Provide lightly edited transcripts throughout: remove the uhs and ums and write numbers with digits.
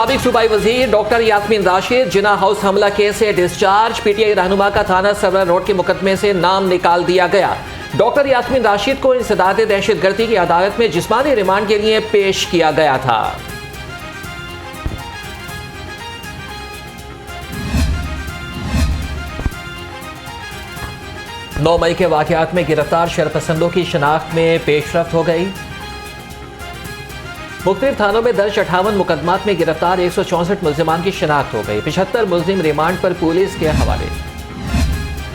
साबिक सूबाई वजीर डॉक्टर यास्मीन राशिद जिना हाउस हमला केस से डिस्चार्ज। पीटीआई रहनुमा का थाना सरवर रोड के मुकदमे से नाम निकाल दिया गया। डॉक्टर यास्मीन राशिद को इंसदाद दहशतगर्दी की अदालत में जिस्मानी रिमांड के लिए पेश किया गया था। नौ मई के वाकयात में गिरफ्तार शरपसंदों की शनाख्त में पेशरफ्त हो गई। मुख्तलिफ थानों में दर्ज 58 मुकदमात में गिरफ्तार 164 मुल्जिमान की शनाख्त हो गई। 75 मुल्जिम रिमांड पर पुलिस के हवाले।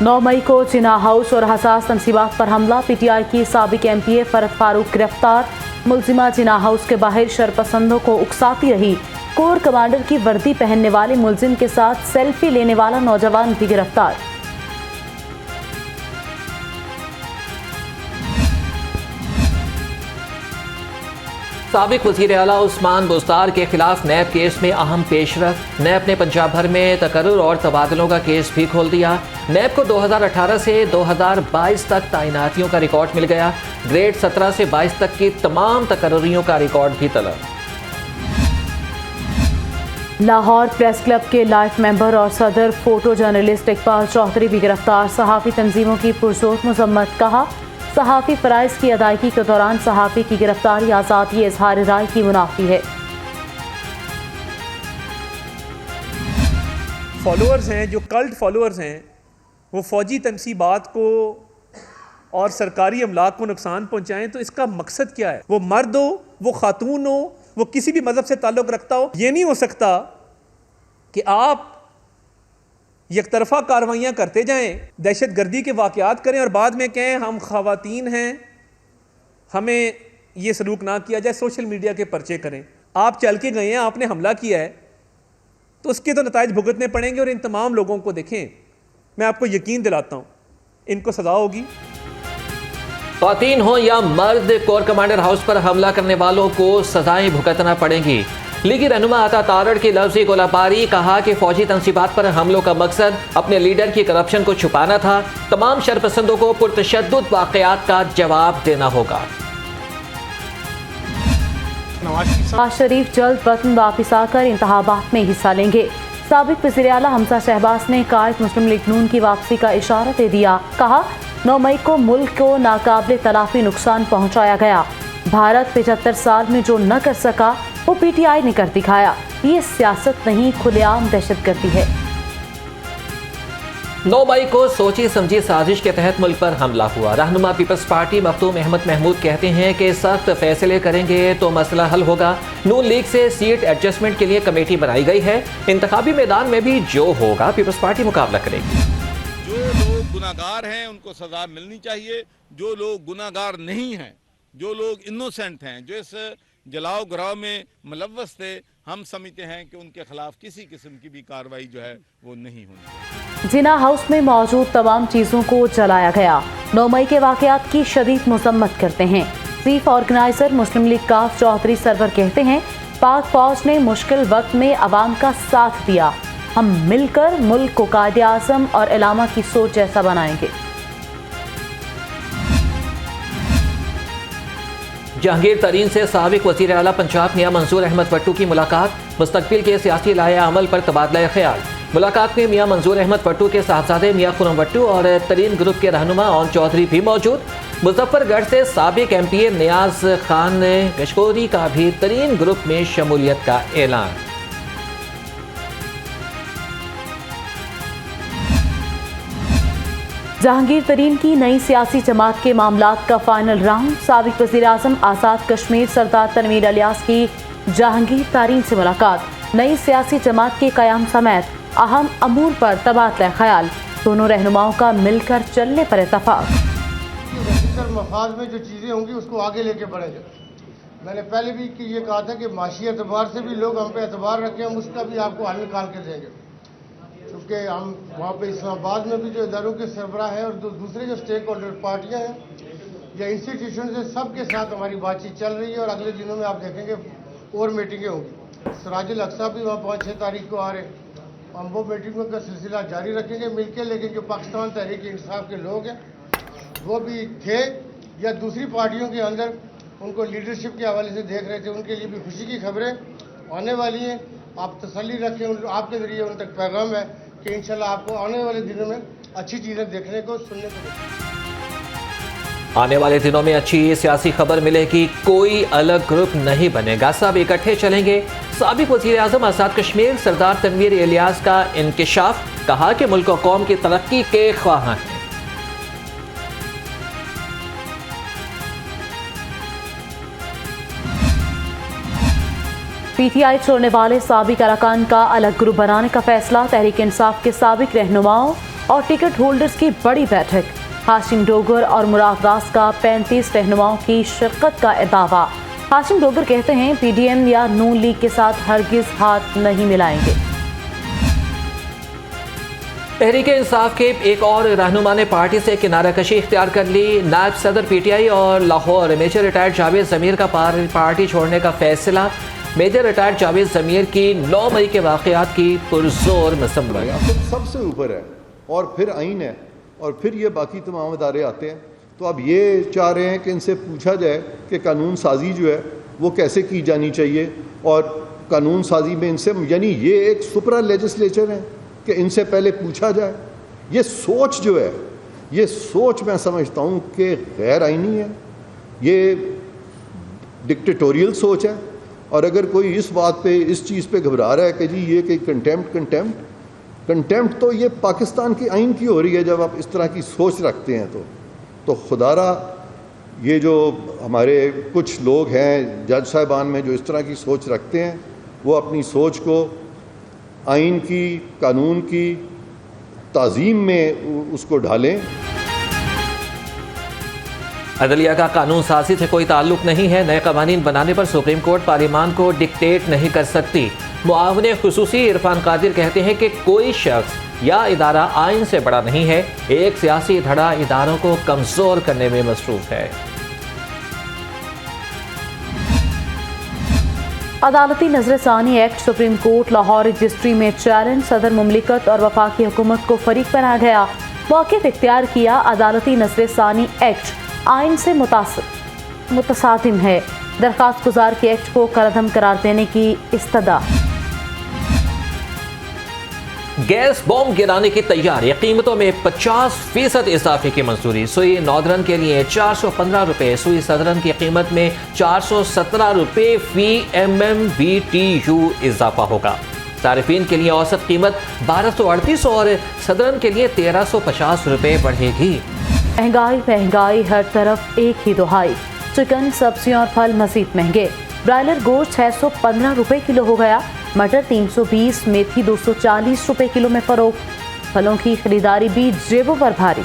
9 मई को जिना हाउस और हसास तंसीबात पर हमला। पीटीआई की साबिक एमपीए फरत फारूक गिरफ्तार। मुल्जिमा जिना हाउस के बाहर शरपसंदों को उकसाती रही। कोर कमांडर की वर्दी पहनने वाले मुल्जिम के साथ सेल्फी लेने वाला नौजवान भी गिरफ्तार। साबिक वज़ीर आला उस्मान बुज़दार के खिलाफ नैब केस में अहम पेशरफ्त। नैब ने पंजाब भर में तकर्रुर और तबादलों का केस भी खोल दिया। नैब को 2018 से 2022 तक तैनातियों का रिकॉर्ड मिल गया। ग्रेड 17 से 22 तक की तमाम तकर्रुरियों का रिकॉर्ड भी तलब। लाहौर प्रेस क्लब के लाइफ मेंबर और सदर फोटो जर्नलिस्ट इकबाल चौधरी भी गिरफ्तार। सहाफ़ी तंजीमों की पुरजोर मजम्मत। कहा, सहाफ़ी फ़राइज़ की अदायगी के दौरान सहाफ़ी की गिरफ्तारी आज़ादी इज़हार राय की मुनाफी है। फॉलोअर्स हैं, जो कल्ट फॉलोअर्स हैं, वो फ़ौजी तनसीबात को और सरकारी अमलाक को नुकसान पहुँचाएँ, तो इसका मकसद क्या है? वो मर्द हो, वो खातून हो, वो किसी भी मज़हब से ताल्लुक़ रखता हो। ये नहीं हो सकता कि आप यकतरफा कार्रवाइयाँ करते जाएं, दहशत गर्दी के वाक़यात करें और बाद में कहें हम ख़वातीन हैं, हमें ये सलूक ना किया जाए, सोशल मीडिया के पर्चे करें। आप चल के गए हैं, आपने हमला किया है, तो उसके तो नताइज भुगतने पड़ेंगे। और इन तमाम लोगों को देखें, मैं आपको यकीन दिलाता हूँ, इनको सज़ा होगी। ख़वातीन हो या मर्द, कोर कमांडर हाउस पर हमला करने वालों को सजाएं भुगतना पड़ेंगी। लीगी रहनुमा अता तारड़ की लफ्ज़ी गोलाबारी। कहा कि फौजी तंसीबात पर हमलों का मकसद अपने लीडर की करप्शन को छुपाना था। तमाम शरपसंदों को पुरतशद्दुद वाक़यात का जवाब देना होगा। नवाज शरीफ जल्द वतन वापिस आकर इंतखाबात में हिस्सा लेंगे। साबिक वज़ीर आला हमजा शहबाज ने कायद मुस्लिम लीग नून की वापसी का इशारा दे दिया। कहा, 9 मई को मुल्क को नाकाबिले तलाफी नुकसान पहुँचाया गया। भारत 75 साल में जो न कर सका वो पीटीआई ने कर दिखाया। ये सियासत नहीं, खुलेआम दहशतगर्दी है। 9 मई को सोची समझी साजिश के तहत मुल्क पर हमला हुआ। रहनुमा पीपल्स पार्टी मखदूम अहमद महमूद कहते हैं कि सख्त फैसले करेंगे तो मसला हल होगा। नून लीग से सीट एडजस्टमेंट के लिए कमेटी बनाई गई है। इंतखाबी मैदान में भी जो होगा पीपल्स पार्टी मुकाबला करेगी। जो लोग गुनाहगार हैं उनको सजा मिलनी चाहिए। जो लोग गुनाहगार नहीं हैं, जो लोग इनोसेंट हैं, जो इस जलाओ घराव में मुलव्वस थे, हम समझते हैं कि उनके खिलाफ किसी किस्म की भी कार्रवाई जो है वो नहीं होनी। जिना हाउस में मौजूद तमाम चीज़ों को जलाया गया। 9 मई के वाक़यात की शदीद मजम्मत करते हैं। चीफ ऑर्गेनाइजर मुस्लिम लीग काफ चौधरी सरवर कहते हैं, पाक फौज ने मुश्किल वक्त में अवाम का साथ दिया। हम मिलकर मुल्क को कायदे आज़म और इलामा की सोच जैसा बनाएंगे। जहांगीर तरीन से साबिक वज़ीर आला पंजाब मियां मंजूर अहमद वट्टू की मुलाकात। मुस्तकबिल के सियासी लाया अमल पर तबादला ख्याल। मुलाकात में मियां मंजूर अहमद वट्टू के साहबजादे मियां खुरम वट्टू और तरीन ग्रुप के रहनुमा ओन चौधरी भी मौजूद। मुजफ्फरगढ़ से साबिक एमपीए नियाज खान गशकोरी का भी तरीन ग्रुप में शमूलियत का ऐलान। जहांगीर तरीन की नई सियासी जमात के मामलात का फाइनल राउंड। साबिक वज़ीर आज़म आज़ाद कश्मीर सरदार तनवीर इलियास की जहांगीर तरीन से मुलाकात। नई सियासी जमात के क़याम समेत अहम अमूर पर तबादला ख्याल। दोनों रहनुमाओं का मिलकर चलने पर इत्तफाक। मफाद में जो चीज़ें होंगी उसको आगे लेके बढ़ेंगे। मैंने पहले भी ये कहा था कि माशी एतबार से भी लोग हम पे एतबार रखें, हम उसका भी आपको हल निकाल के देंगे। क्योंकि हम वहाँ पे इस्लामाबाद में भी जो इदारों के सरबराह हैं और दूसरे जो स्टेक होल्डर पार्टियाँ हैं या इंस्टीट्यूशन से सबके साथ हमारी बातचीत चल रही है। और अगले दिनों में आप देखेंगे और मीटिंगें होंगी। सिराजुल अक्सा भी वहाँ 5-6 तारीख को आ रहे हैं। हम वो मीटिंगों का सिलसिला जारी रखेंगे मिलकर। लेकिन जो पाकिस्तान तहरीक इंसाफ के लोग हैं वो भी थे या दूसरी पार्टियों के अंदर उनको लीडरशिप के हवाले से देख रहे थे, उनके लिए भी खुशी की खबरें आने वाली हैं। आप तसल्ली रखें, आपके ज़रिए उन तक पैगाम है कि इंशाल्लाह आपको आने वाले दिनों में अच्छी चीज़ें देखने को, सुनने को मिलेंगी। आने वाले दिनों में अच्छी सियासी खबर मिलेगी, कोई अलग ग्रुप नहीं बनेगा, सब इकट्ठे चलेंगे। साबिक वज़ीर आज़म आज़ाद कश्मीर सरदार तनवीर इलियास का इंकिशाफ, कहा कि मुल्क और कौम की तरक्की के ख्वाह हैं। पीटीआई छोड़ने वाले साबिक अरकान का अलग ग्रुप बनाने का फैसला, तहरीक इंसाफ के साबिक रहनुमाओं और टिकट होल्डर्स की बड़ी बैठक। हाशिम डोगर और मुराद अब्बास का 35 रहनुमाओं की शिरकत का दावा। हाशिम डोगर कहते हैं पीडीएम या नून लीग के साथ हरगिज हाथ नहीं मिलाएंगे। तहरीक इंसाफ के एक और रहनुमा ने पार्टी से किनारा कशी इख्तियार कर ली। नायब सदर पीटीआई और लाहौर मेजर रिटायर्ड जावेद ज़मीर का पार्टी छोड़ने का फैसला। मेजर रिटायर्ड जावेद ज़मीर की 9 मई के वाक़यात की पुरजोर मसम्मत। सबसे ऊपर है और फिर आइन है और फिर ये बाकी तमाम अदारे आते हैं। तो अब ये चाह रहे हैं कि इनसे पूछा जाए कि कानून साजी जो है वो कैसे की जानी चाहिए, और कानून साजी में इनसे, यानी ये एक सुपरा लेजिस्लेचर है कि इनसे पहले पूछा जाए। ये सोच जो है, ये सोच मैं समझता हूँ कि गैर आइनी है, ये डिक्टेटोरियल सोच है। और अगर कोई इस बात पे, इस चीज़ पे घबरा रहा है कि जी ये कि कंटेम्प्ट तो ये पाकिस्तान की आइन की हो रही है जब आप इस तरह की सोच रखते हैं तो खुदारा ये जो हमारे कुछ लोग हैं जज साहिबान में जो इस तरह की सोच रखते हैं, वो अपनी सोच को आइन की, कानून की ताज़ीम में उसको ढालें। अदलिया का कानून साजी से कोई ताल्लुक नहीं है। नए कवानीन बनाने पर सुप्रीम कोर्ट पार्लियामान को डिक्टेट नहीं कर सकती। मुआवने खुसूसी इरफान कादिर कहते हैं कि कोई शख्स या इदारा आइन से बड़ा नहीं है। एक सियासी धड़ा इदारों को कमजोर करने में मसरूफ है। अदालती नजरसानी act supreme court Lahore registry में चैलेंज, सदर मुमलिकत और वफाकी हुकूमत को फरीक बनाया गया। मौक़िफ़ इख्तियार किया, अदालती नजरसानी एक्ट आइन से मुतसादिम है। दरख्वास्त गुजार के एक्ट को कलअदम करार देने की इस्तदा। गैस बॉम्ब गिराने की तैयारी, कीमतों में 50% इजाफे की मंजूरी। सुई नॉर्दर्न के लिए 415 रुपये, सुई सदरन की कीमत में 417 रुपये फी MMBTU इजाफा होगा। सारिफीन के लिए औसत कीमत 1238 और सदरन के लिए 1350 रुपये बढ़ेगी। महंगाई हर तरफ एक ही दुहाई। चिकन, सब्जियां और फल मजीद महंगे। ब्रायलर गोश्त 615 रुपये किलो हो गया। मटर 320, मेथी 240 रुपये किलो में फरोख्त। फलों की खरीदारी भी जेबों पर भारी।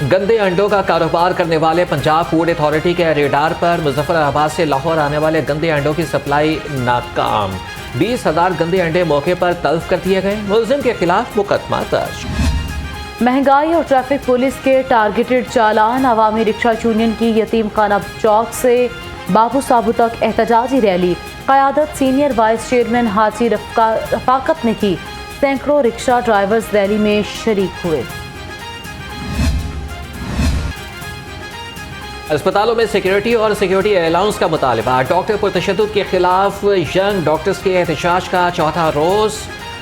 गंदे अंडों का कारोबार करने वाले पंजाब फूड अथॉरिटी के रेडार पर। मुजफ्फराबाद से लाहौर आने वाले गंदे अंडों की सप्लाई नाकाम। 20,000 गंदे अंडे मौके पर तल्फ कर दिए गए। मुलजिम के खिलाफ मुकदमा दर्ज। महंगाई और ट्रैफिक पुलिस के टारगेटेड चालान। अवामी रिक्शा यूनियन की यतीम खाना चौक से बाबू साबू तक एहतजाजी रैली। क़यादत सीनियर वाइस चेयरमैन हाजी रफाकत ने की। सैकड़ों रिक्शा ड्राइवर्स रैली में शरीक हुए। अस्पतालों में सिक्योरिटी और सिक्योरिटी अलाउंस का मुतालबा। डॉक्टर पर तशद्दुद के खिलाफ यंग डॉक्टर्स के एहतजाज का चौथा रोज़।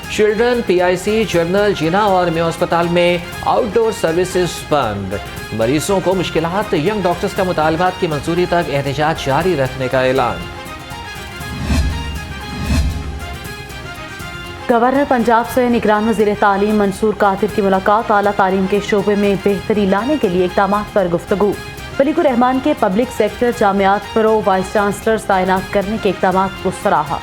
चिल्ड्रन, PIC, जनरल, जिना और मेयो अस्पताल में आउटडोर सर्विसेज बंद। मरीजों को मुश्किलात। यंग डॉक्टर्स का मुतालबात की मंजूरी तक एहतजाज जारी रखने का ऐलान। गवर्नर पंजाब से निगरान वज़ीर तालीम मंसूर कादिर की मुलाकात। आला तालीम के शोबे में बेहतरी लाने के लिए इक़दाम पर गुफ्तगू। वलीकुर रहमान के पब्लिक सेक्टर जामियात प्रो वाइस चांसलर तैनात करने के इक़दाम को सराहा।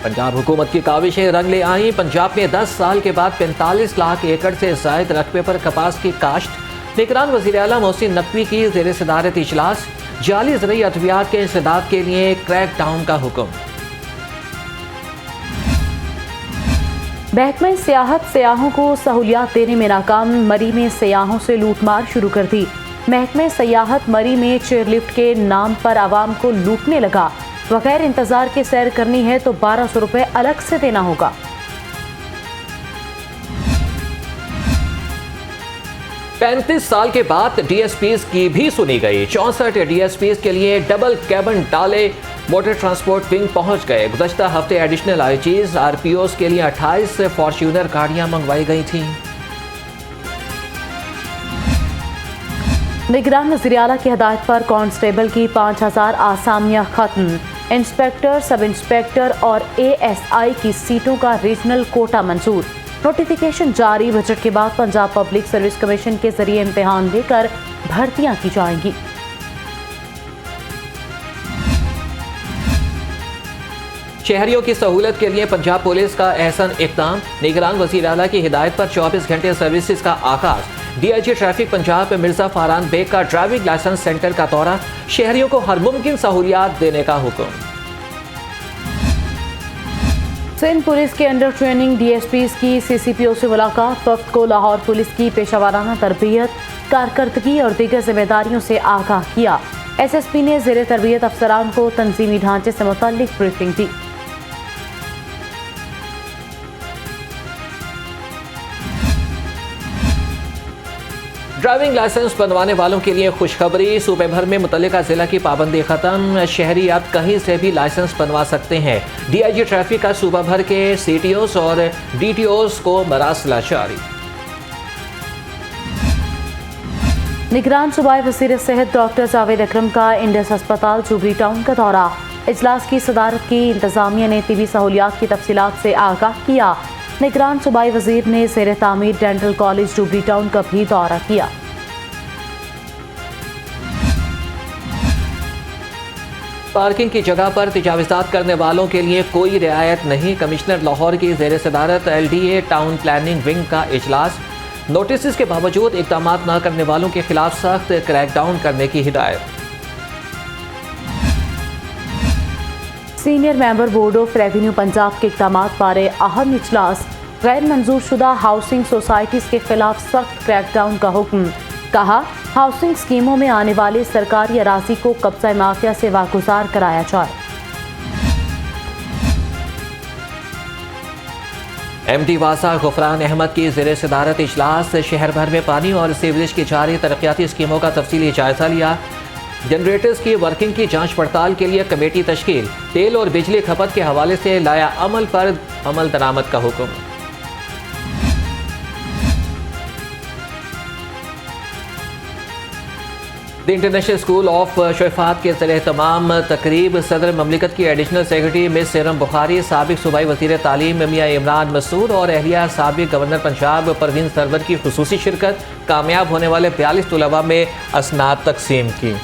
पंजाब हुकूमत की काविशें रंग ले आई। पंजाब में 10 साल के बाद 45 लाख एकड़ से जायद रकबे पर कपास की काश्त। निगरान वज़ीर आला मोहसिन नकवी की ज़ेर सदारत इजलास। जाली ज़रई अद्वियात के इंसदाद के लिए क्रैक डाउन का हुक्म। महकमा सियाहत सियाहों को सहूलियात देने में नाकाम। मरी में सियाहों से लूटमार शुरू कर दी। महकमा सियाहत मरी में चेयरलिफ्ट के नाम पर आवाम को लूटने लगा। बगैर इंतजार के सैर करनी है तो 1200 रुपये अलग से देना होगा। 35 साल के बाद डीएसपीज की भी सुनी गई। 64 डीएसपीज के लिए डबल कैबिन डाले मोटर ट्रांसपोर्ट विंग पहुंच गए। गुज़श्ता हफ्ते एडिशनल आईजीज आरपीओज के लिए 28 फॉर्च्यूनर गाड़ियां मंगवाई गई थीं। निगरान वज़ीर-ए-आला की हिदायत पर कांस्टेबल की 5000 आसामियां खत्म। इंस्पेक्टर, सब इंस्पेक्टर और एएसआई की सीटों का रीजनल कोटा मंजूर। नोटिफिकेशन जारी। बजट के बाद पंजाब पब्लिक सर्विस कमीशन के जरिए इम्तिहान लेकर भर्तियां की जाएंगी। शहरियों की सहूलत के लिए पंजाब पुलिस का अहसन इक़दाम। निगरान वज़ीर-ए-आला की हिदायत पर 24 घंटे सर्विसेज का आगाज। डीआईजी ट्रैफिक पंजाब मिर्जा फारान बेग का ड्राइविंग लाइसेंस सेंटर का दौरा। शहरियों को हर मुमकिन सहूलियात देने का हुक्म। सिंध पुलिस के अंडर ट्रेनिंग डीएसपीज की सीसीपीओ से मुलाकात। वफ्द को लाहौर पुलिस की पेशावराना तरबियत, कारकर्दगी और दीगर जिम्मेदारियों से आगाह किया। एसएसपी ने ज़ेरे तरबियत अफसरान को तंजीमी ढांचे से मुताल्लिक ब्रीफिंग दी। ड्राइविंग लाइसेंस बनवाने वालों के लिए खुशखबरी। सूबे भर में मुतल्लिका जिला की पाबंदी खत्म। शहरी अब कहीं से भी लाइसेंस बनवा सकते हैं। डीआईजी ट्रैफिक का सूबा भर के सीटीओस और डीटीओस को मरासला जारी। निगरान सूबाई वज़ीर सेहत डॉक्टर जावेद अकरम का इंडस अस्पताल जुबली टाउन का दौरा। इजलास की सदारत की। इंतजामिया ने तिबी सहूलियात की तफसीलात से आगाह किया। निगरान सूबाई वज़ीर ने ज़ेरे तामीर डेंटल कॉलेज जुबली टाउन का भी दौरा किया। पार्किंग की जगह पर तजावीज़ात करने वालों के लिए कोई रियायत नहीं। कमिश्नर लाहौर की ज़ेरे सदारत एलडीए टाउन प्लानिंग विंग का इजलास। नोटिस के बावजूद इक़दाम न करने वालों के खिलाफ सख्त क्रैकडाउन करने की हिदायत। Senior member board of revenue Punjab के इक़दाम बारे अहम इजलास। गैर मंजूर शुदा हाउसिंग सोसाइटीज़ के खिलाफ सख्त क्रैकडाउन का हुक्म। कहा, हाउसिंग स्कीमों में आने वाले सरकारी अराजी को कब्जा माफिया से वागुजार कराया जाए। एमडी वासा गुफरान अहमद की ज़ेरे सदारत इजलास। शहर भर में पानी और सीवरेज की जारी तरक्याती स्कीमों का तफसीली जायजा लिया। जनरेटर्स की वर्किंग की जांच पड़ताल के लिए कमेटी तश्कील। तेल और बिजली खपत के हवाले से लाया अमल पर अमल दरामद का हुक्म। The international school of Shafat के ज़रिए तमाम तकरीब सदर ममलिकत की additional secretary miss serum Bukhari, साबिक सूबाई वज़ीर तालीम मियां इमरान मसूद और अहलिया साबिक गवर्नर पंजाब परवीन सरवर की खुसूसी शिरकत। कामयाब होने वाले 42 तलबा में असनाद तकसीम की।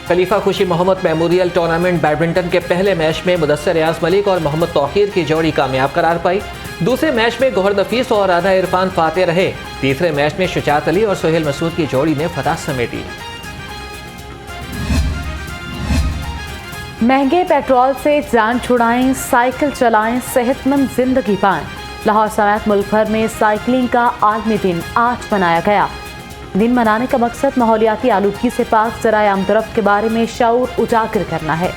खलीफा खुशी मोहम्मद मेमोरियल टूर्नामेंट बैडमिंटन के पहले मैच में मुदस्सर रियाज मलिक और मोहम्मद तौकीर की जोड़ी कामयाब करार पाई। दूसरे मैच में गौहर नफीस और आधा इरफान फाते रहे। तीसरे मैच में शुजात अली और सोहेल मसूद की जोड़ी ने फतह समेटी। महंगे पेट्रोल से जान छुड़ाएं, साइकिल चलाएं, सेहतमंद जिंदगी पाएं। लाहौर समेत मुल्क भर में साइकिलिंग का आलमी दिन आज मनाया गया। दिन मनाने का मकसद माहौलियाती आलूदगी से पाक ज़राए आमदरफ्त के बारे में शऊर उजागर करना है।